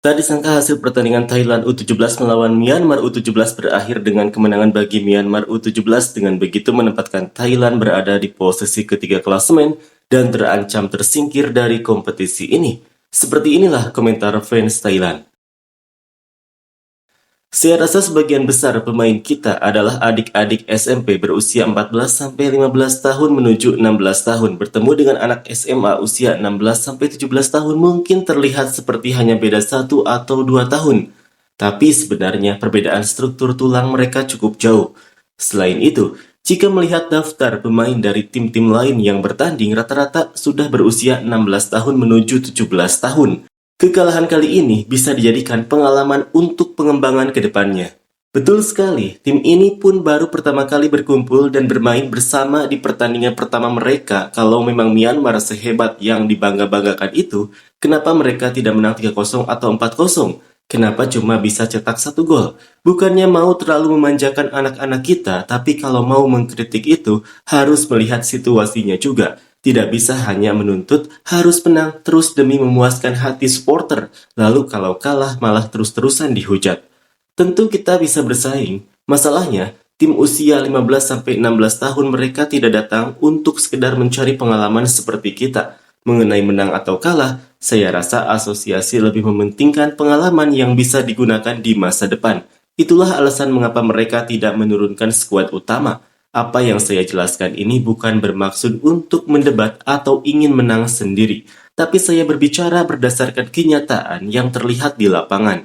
Tak disangka hasil pertandingan Thailand U17 melawan Myanmar U17 berakhir dengan kemenangan bagi Myanmar U17 dengan begitu menempatkan Thailand berada di posisi ketiga klasemen dan terancam tersingkir dari kompetisi ini. Seperti inilah komentar fans Thailand. Saya rasa sebagian besar pemain kita adalah adik-adik SMP berusia 14-15 tahun menuju 16 tahun bertemu dengan anak SMA usia 16-17 tahun mungkin terlihat seperti hanya beda 1 atau 2 tahun. Tapi sebenarnya perbedaan struktur tulang mereka cukup jauh. Selain itu, jika melihat daftar pemain dari tim-tim lain yang bertanding rata-rata sudah berusia 16 tahun menuju 17 tahun. Kekalahan kali ini bisa dijadikan pengalaman untuk pengembangan ke depannya. Betul sekali, tim ini pun baru pertama kali berkumpul dan bermain bersama di pertandingan pertama mereka. Kalau memang Myanmar sehebat yang dibangga-banggakan itu, kenapa mereka tidak menang 3-0 atau 4-0? Kenapa cuma bisa cetak 1 gol? Bukannya mau terlalu memanjakan anak-anak kita, tapi kalau mau mengkritik itu, harus melihat situasinya juga. Tidak bisa hanya menuntut harus menang terus demi memuaskan hati supporter, lalu kalau kalah malah terus-terusan dihujat. Tentu kita bisa bersaing. Masalahnya, tim usia 15-16 tahun mereka tidak datang untuk sekedar mencari pengalaman seperti kita. Mengenai menang atau kalah, saya rasa asosiasi lebih mementingkan pengalaman yang bisa digunakan di masa depan. Itulah alasan mengapa mereka tidak menurunkan skuad utama. Apa yang saya jelaskan ini bukan bermaksud untuk mendebat atau ingin menang sendiri, tapi saya berbicara berdasarkan kenyataan yang terlihat di lapangan.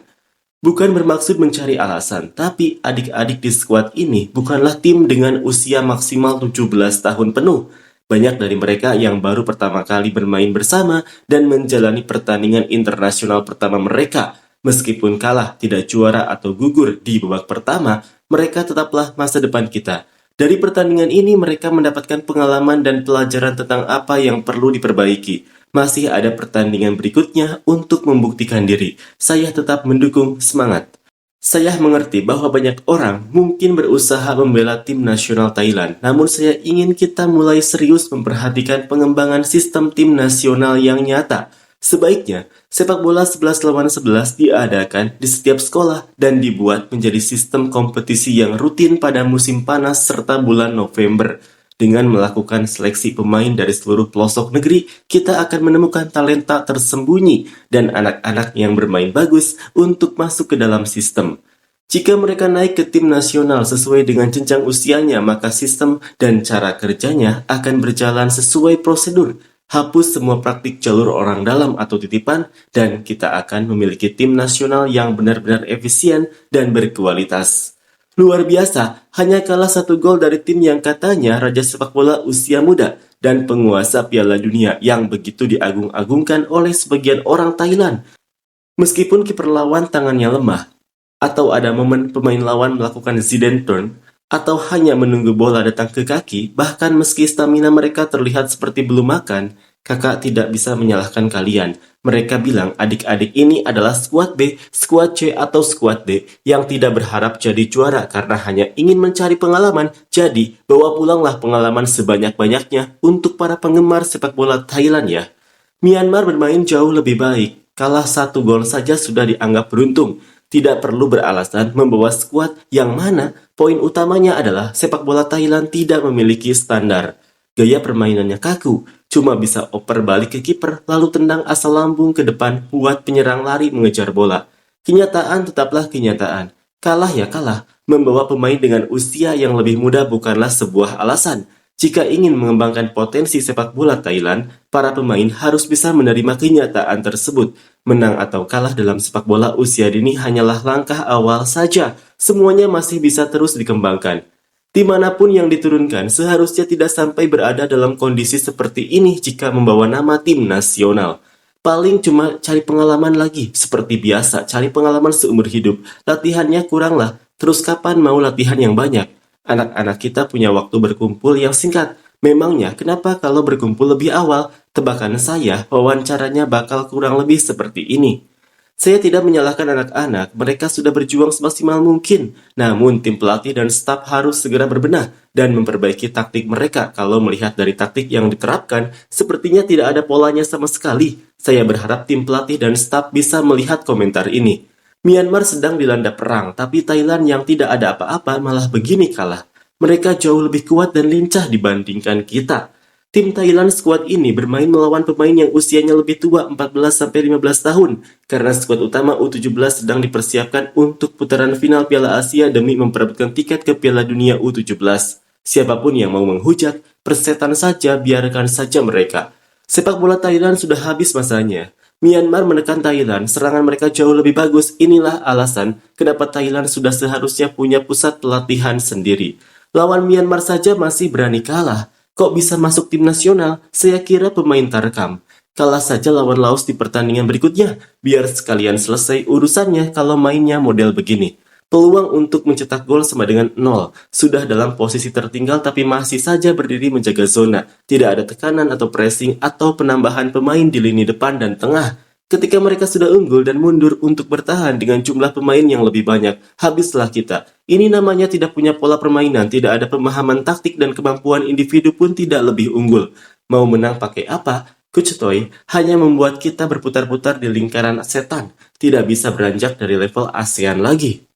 Bukan bermaksud mencari alasan, tapi adik-adik di skuad ini bukanlah tim dengan usia maksimal 17 tahun penuh. Banyak dari mereka yang baru pertama kali bermain bersama dan menjalani pertandingan internasional pertama mereka. Meskipun kalah, tidak juara atau gugur di babak pertama, mereka tetaplah masa depan kita. Dari pertandingan ini mereka mendapatkan pengalaman dan pelajaran tentang apa yang perlu diperbaiki. Masih ada pertandingan berikutnya untuk membuktikan diri. Saya tetap mendukung semangat. Saya mengerti bahwa banyak orang mungkin berusaha membela tim nasional Thailand, namun saya ingin kita mulai serius memperhatikan pengembangan sistem tim nasional yang nyata. Sebaiknya, sepak bola 11 lawan 11 diadakan di setiap sekolah dan dibuat menjadi sistem kompetisi yang rutin pada musim panas serta bulan November. Dengan melakukan seleksi pemain dari seluruh pelosok negeri, kita akan menemukan talenta tersembunyi dan anak-anak yang bermain bagus untuk masuk ke dalam sistem. Jika mereka naik ke tim nasional sesuai dengan jenjang usianya, maka sistem dan cara kerjanya akan berjalan sesuai prosedur. Hapus semua praktik jalur orang dalam atau titipan, dan kita akan memiliki tim nasional yang benar-benar efisien dan berkualitas. Luar biasa, hanya kalah 1 gol dari tim yang katanya raja sepak bola usia muda dan penguasa Piala Dunia yang begitu diagung-agungkan oleh sebagian orang Thailand. Meskipun kiper lawan tangannya lemah, atau ada momen pemain lawan melakukan Zidane turn, atau hanya menunggu bola datang ke kaki, bahkan meski stamina mereka terlihat seperti belum makan, kakak tidak bisa menyalahkan kalian. Mereka bilang adik-adik ini adalah skuad B, skuad C, atau skuad D yang tidak berharap jadi juara karena hanya ingin mencari pengalaman. Jadi, bawa pulanglah pengalaman sebanyak-banyaknya untuk para penggemar sepak bola Thailand ya. Myanmar bermain jauh lebih baik. Kalah 1 gol saja sudah dianggap beruntung. Tidak perlu beralasan membawa skuad yang mana poin utamanya adalah sepak bola Thailand tidak memiliki standar. Gaya permainannya kaku, cuma bisa oper balik ke kiper lalu tendang asal lambung ke depan buat penyerang lari mengejar bola. Kenyataan tetaplah kenyataan. Kalah ya kalah, membawa pemain dengan usia yang lebih muda bukanlah sebuah alasan. Jika ingin mengembangkan potensi sepak bola Thailand, para pemain harus bisa menerima kenyataan tersebut. Menang atau kalah dalam sepak bola usia dini hanyalah langkah awal saja. Semuanya masih bisa terus dikembangkan. Dimanapun yang diturunkan seharusnya tidak sampai berada dalam kondisi seperti ini jika membawa nama tim nasional. Paling cuma cari pengalaman lagi, seperti biasa, cari pengalaman seumur hidup. Latihannya kuranglah, terus kapan mau latihan yang banyak? Anak-anak kita punya waktu berkumpul yang singkat. Memangnya kenapa kalau berkumpul lebih awal? Tebakan saya, wawancaranya bakal kurang lebih seperti ini. Saya tidak menyalahkan anak-anak, mereka sudah berjuang semaksimal mungkin. Namun, tim pelatih dan staf harus segera berbenah dan memperbaiki taktik mereka. Kalau melihat dari taktik yang diterapkan, sepertinya tidak ada polanya sama sekali. Saya berharap tim pelatih dan staf bisa melihat komentar ini. Myanmar sedang dilanda perang, tapi Thailand yang tidak ada apa-apa malah begini kalah. Mereka jauh lebih kuat dan lincah dibandingkan kita. Tim Thailand skuad ini bermain melawan pemain yang usianya lebih tua 14-15 tahun karena skuad utama U17 sedang dipersiapkan untuk putaran final Piala Asia demi memperebutkan tiket ke Piala Dunia U17. Siapapun yang mau menghujat, persetan saja, biarkan saja mereka. Sepak bola Thailand sudah habis masanya. Myanmar menekan Thailand, serangan mereka jauh lebih bagus. Inilah alasan kenapa Thailand sudah seharusnya punya pusat pelatihan sendiri. Lawan Myanmar saja masih berani kalah. Kok bisa masuk tim nasional? Saya kira pemain Tarkam. Kalah saja lawan Laos di pertandingan berikutnya. Biar sekalian selesai urusannya kalau mainnya model begini. Peluang untuk mencetak gol sama dengan 0. Sudah dalam posisi tertinggal tapi masih saja berdiri menjaga zona. Tidak ada tekanan atau pressing atau penambahan pemain di lini depan dan tengah. Ketika mereka sudah unggul dan mundur untuk bertahan dengan jumlah pemain yang lebih banyak, habislah kita. Ini namanya tidak punya pola permainan, tidak ada pemahaman taktik dan kemampuan individu pun tidak lebih unggul. Mau menang pakai apa? Coach Toy hanya membuat kita berputar-putar di lingkaran setan, tidak bisa beranjak dari level ASEAN lagi.